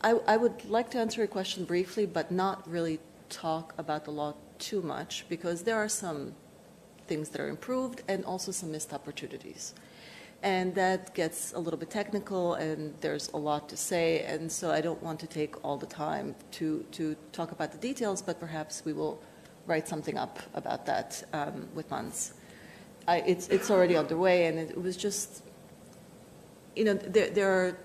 I would like to answer your question briefly, but not really talk about the law too much, because there are some things that are improved and also some missed opportunities. And that gets a little bit technical, and there's a lot to say, and so I don't want to take all the time to talk about the details, but perhaps we will write something up about that with MANS. It's already underway, and it was just, you know, there are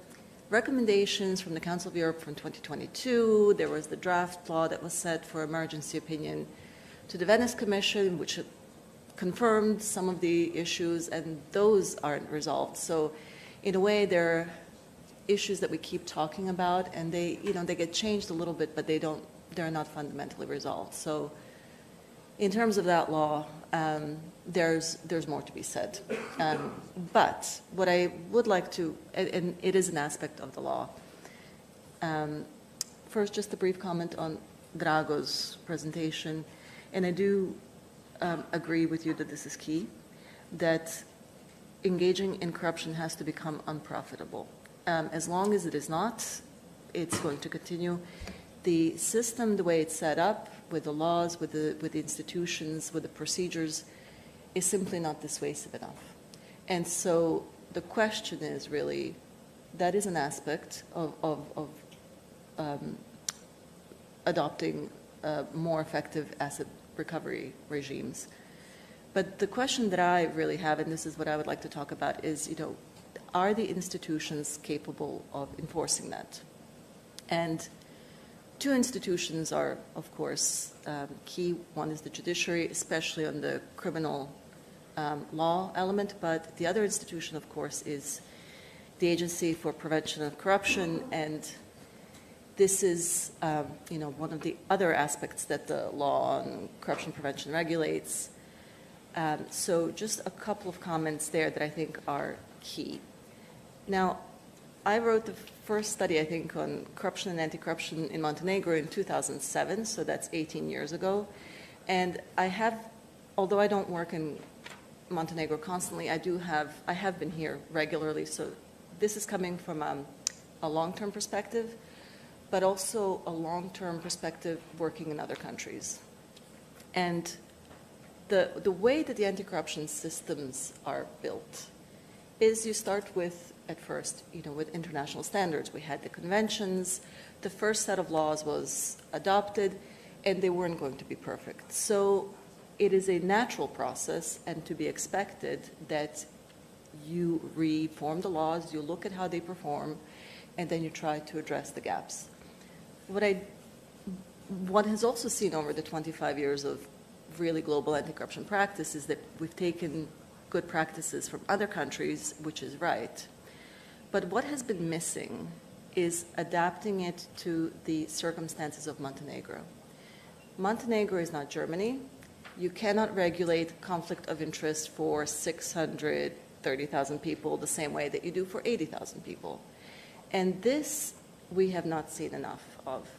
recommendations from the Council of Europe from 2022. There was the draft law that was set for emergency opinion to the Venice Commission, which confirmed some of the issues, and those aren't resolved. So in a way, there are issues that we keep talking about, and they get changed a little bit, but they're not fundamentally resolved. So in terms of that law, there's more to be said. But what I would like to, and it is an aspect of the law. First, just a brief comment on Drago's presentation, and I do agree with you that this is key, that engaging in corruption has to become unprofitable. As long as it is not, it's going to continue. The system, the way it's set up, with the laws, with the institutions, with the procedures, is simply not dissuasive enough. And so the question is really, that is an aspect of adopting more effective asset recovery regimes. But the question that I really have, and this is what I would like to talk about, is, you know, are the institutions capable of enforcing that? And two institutions are, of course, key. One is the judiciary, especially on the criminal law element, but the other institution, of course, is the Agency for Prevention of Corruption, and this is, you know, one of the other aspects that the law on corruption prevention regulates. So just a couple of comments there that I think are key. Now, I wrote the first study, I think, on corruption and anti-corruption in Montenegro in 2007, so that's 18 years ago. And I have, although I don't work in Montenegro constantly, I have been here regularly, so this is coming from a long-term perspective, but also a long-term perspective working in other countries. And the way that the anti-corruption systems are built is you start with, at first, you know, with international standards. We had the conventions, the first set of laws was adopted, and they weren't going to be perfect. So it is a natural process and to be expected that you reform the laws, you look at how they perform, and then you try to address the gaps. One has also seen over the 25 years of really global anti-corruption practice is that we've taken good practices from other countries, which is right. But what has been missing is adapting it to the circumstances of Montenegro. Montenegro is not Germany. You cannot regulate conflict of interest for 630,000 people the same way that you do for 80,000 people. And this we have not seen enough of.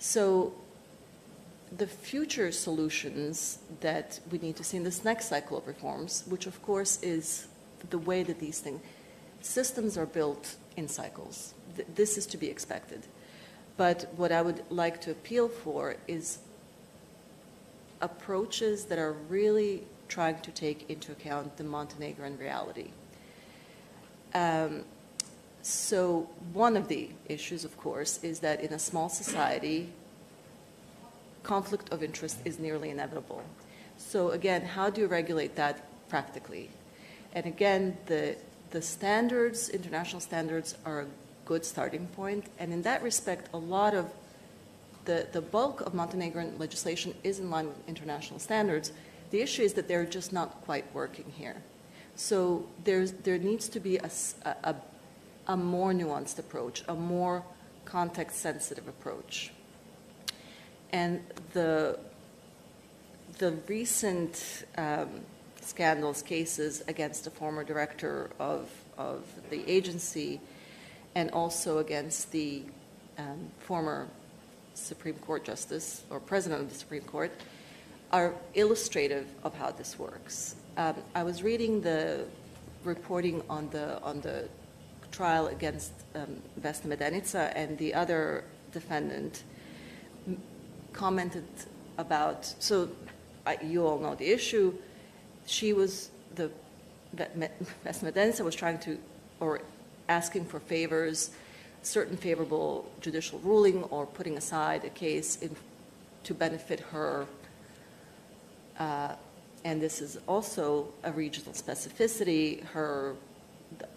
So the future solutions that we need to see in this next cycle of reforms, which of course is the way that these systems are built in cycles. This is to be expected. But what I would like to appeal for is approaches that are really trying to take into account the Montenegrin reality. So one of the issues, of course, is that in a small society, conflict of interest is nearly inevitable. So again, how do you regulate that practically? And again, the standards, international standards, are a good starting point. And in that respect, a lot of the bulk of Montenegrin legislation is in line with international standards. The issue is that they're just not quite working here. So there needs to be a more nuanced approach, a more context-sensitive approach. And the recent scandals, cases against the former director of the agency and also against the former Supreme Court justice or president of the Supreme Court are illustrative of how this works. I was reading the reporting on the trial against Vesne Medenice, and the other defendant commented about, so you all know the issue, she was, Vesne Medenice was trying to, or asking for favors, certain favorable judicial ruling, or putting aside a case to benefit her. And this is also a regional specificity,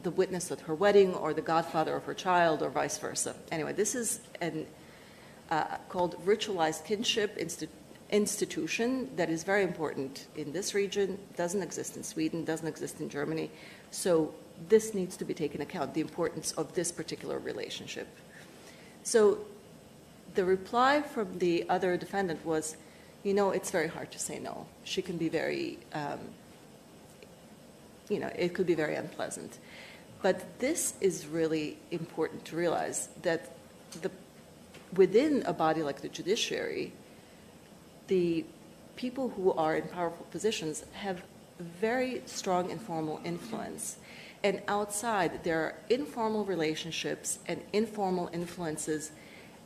the witness at her wedding, or the godfather of her child, or vice versa. Anyway, this is called ritualized kinship institution that is very important in this region, doesn't exist in Sweden, doesn't exist in Germany. So this needs to be taken account, the importance of this particular relationship. So the reply from the other defendant was, you know, it's very hard to say no. She can be very, you know, it could be very unpleasant. But this is really important to realize, that within a body like the judiciary, the people who are in powerful positions have very strong informal influence. And outside, there are informal relationships and informal influences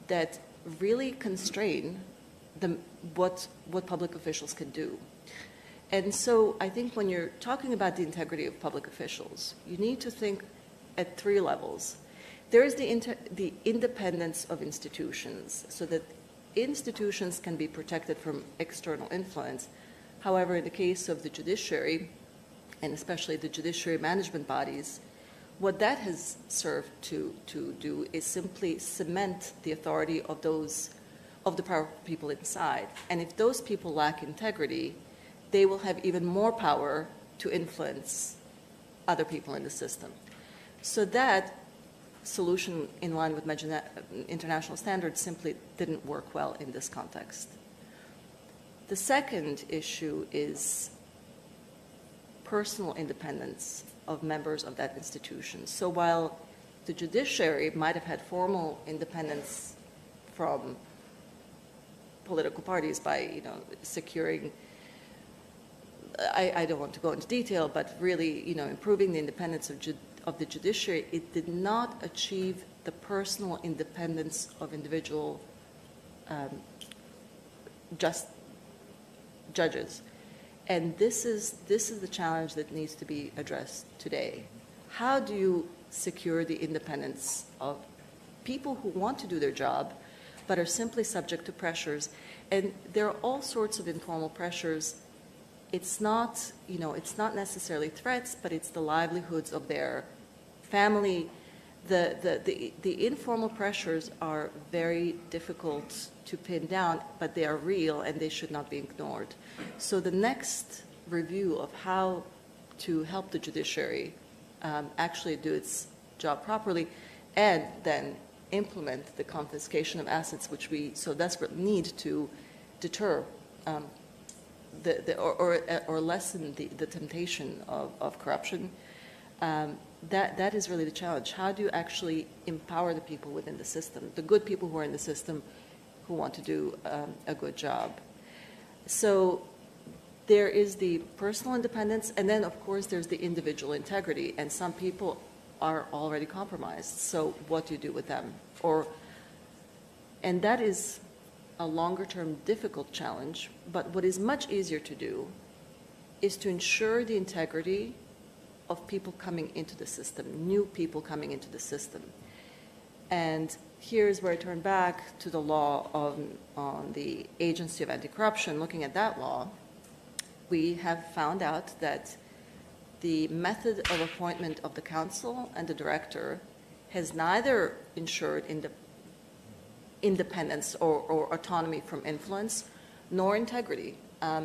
that really constrain what public officials can do. And so I think when you're talking about the integrity of public officials, you need to think at three levels. There is the independence of institutions, so that institutions can be protected from external influence. However, in the case of the judiciary, and especially the judiciary management bodies, what that has served to do is simply cement the authority of the powerful people inside. And if those people lack integrity, they will have even more power to influence other people in the system. So that solution, in line with international standards, simply didn't work well in this context. The second issue is personal independence of members of that institution. So while the judiciary might have had formal independence from political parties by, you know, securing, I don't want to go into detail, but really, you know, improving the independence of the judiciary, it did not achieve the personal independence of individual judges. And this is the challenge that needs to be addressed today. How do you secure the independence of people who want to do their job but are simply subject to pressures? And there are all sorts of informal pressures. It's not, you know, it's not necessarily threats, but it's the livelihoods of their family. The informal pressures are very difficult to pin down, but they are real and they should not be ignored. So the next review of how to help the judiciary actually do its job properly, and then implement the confiscation of assets which we so desperately need to deter or lessen the temptation of corruption. That is really the challenge. How do you actually empower the people within the system, the good people who are in the system who want to do a good job? So there is the personal independence, and then, of course, there's the individual integrity, and some people are already compromised. So what do you do with them? And that is a longer-term difficult challenge, but what is much easier to do is to ensure the integrity of people coming into the system, new people coming into the system. And here's where I turn back to the law on the Agency of Anti-Corruption. Looking at that law, we have found out that the method of appointment of the council and the director has neither ensured independence or autonomy from influence, nor integrity.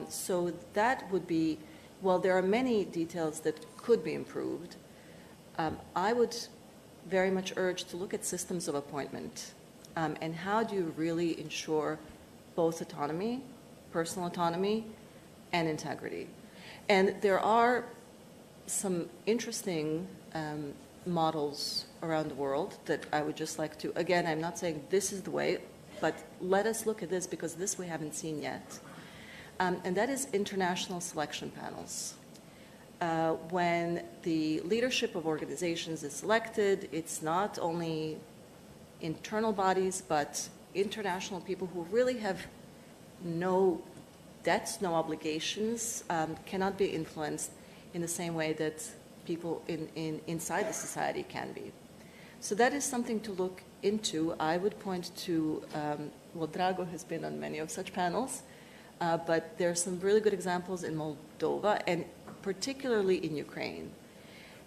So that would be, well, there are many details that could be improved. I would very much urge to look at systems of appointment and how do you really ensure both autonomy, personal autonomy, and integrity. And there are some interesting models around the world that I would just like to, again, I'm not saying this is the way, but let us look at this because this we haven't seen yet. And that is international selection panels. when the leadership of organizations is selected, it's not only internal bodies, but international people who really have no debts, no obligations, cannot be influenced in the same way that people inside the society can be. So that is something to look into. I would point to, well, Drago has been on many of such panels, but there are some really good examples in Moldova and particularly in Ukraine.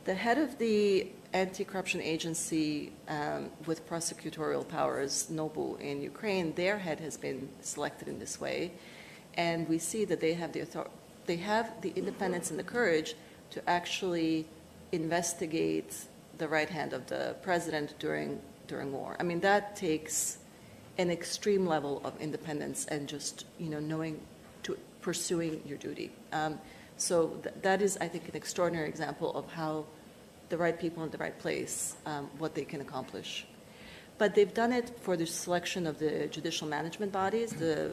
The head of the anti-corruption agency with prosecutorial powers, NOBU, in Ukraine, their head has been selected in this way. And we see that they have the independence and the courage to actually investigate the right hand of the president during war. I mean, that takes an extreme level of independence and just, knowing to pursuing your duty. So that is, I think, an extraordinary example of how the right people in the right place, what they can accomplish. But they've done it for the selection of the judicial management bodies, the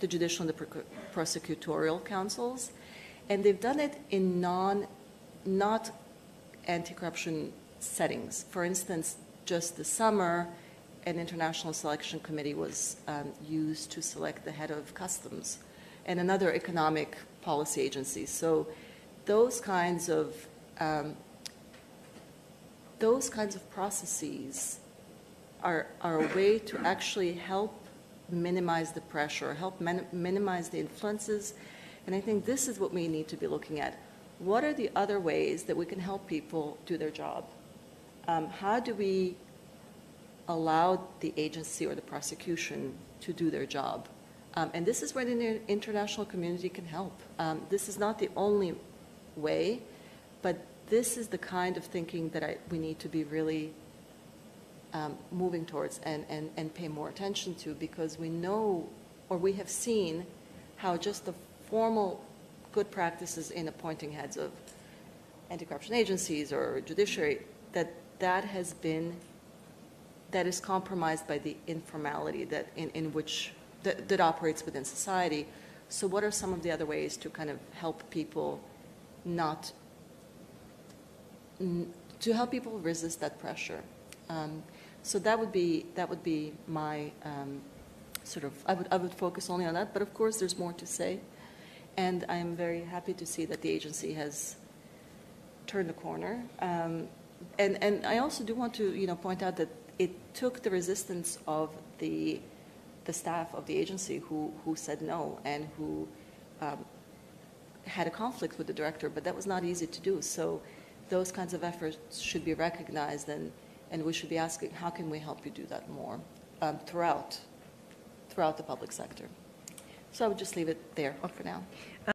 judicial and the prosecutorial councils, and they've done it in not anti-corruption settings. For instance, just this summer, an international selection committee was used to select the head of customs and another economic policy agency. So those kinds of processes are a way to actually help minimize the pressure, help minimize the influences. And I think this is what we need to be looking at. What are the other ways that we can help people do their job? How do we allow the agency or the prosecution to do their job? And this is where the international community can help. This is not the only way, but this is the kind of thinking that we need to be really moving towards and pay more attention to, because we know, or we have seen, how just the formal good practices in appointing heads of anti-corruption agencies or judiciary, that is compromised by the informality that operates within society. So what are some of the other ways to kind of help people resist that pressure? So that would be my I would focus only on that, but of course there's more to say. And I'm very happy to see that the agency has turned the corner. And I also do want to point out that it took the resistance of the staff of the agency who said no and who had a conflict with the director, but that was not easy to do. So those kinds of efforts should be recognized, and we should be asking, how can we help you do that more throughout the public sector? So I would just leave it there for now.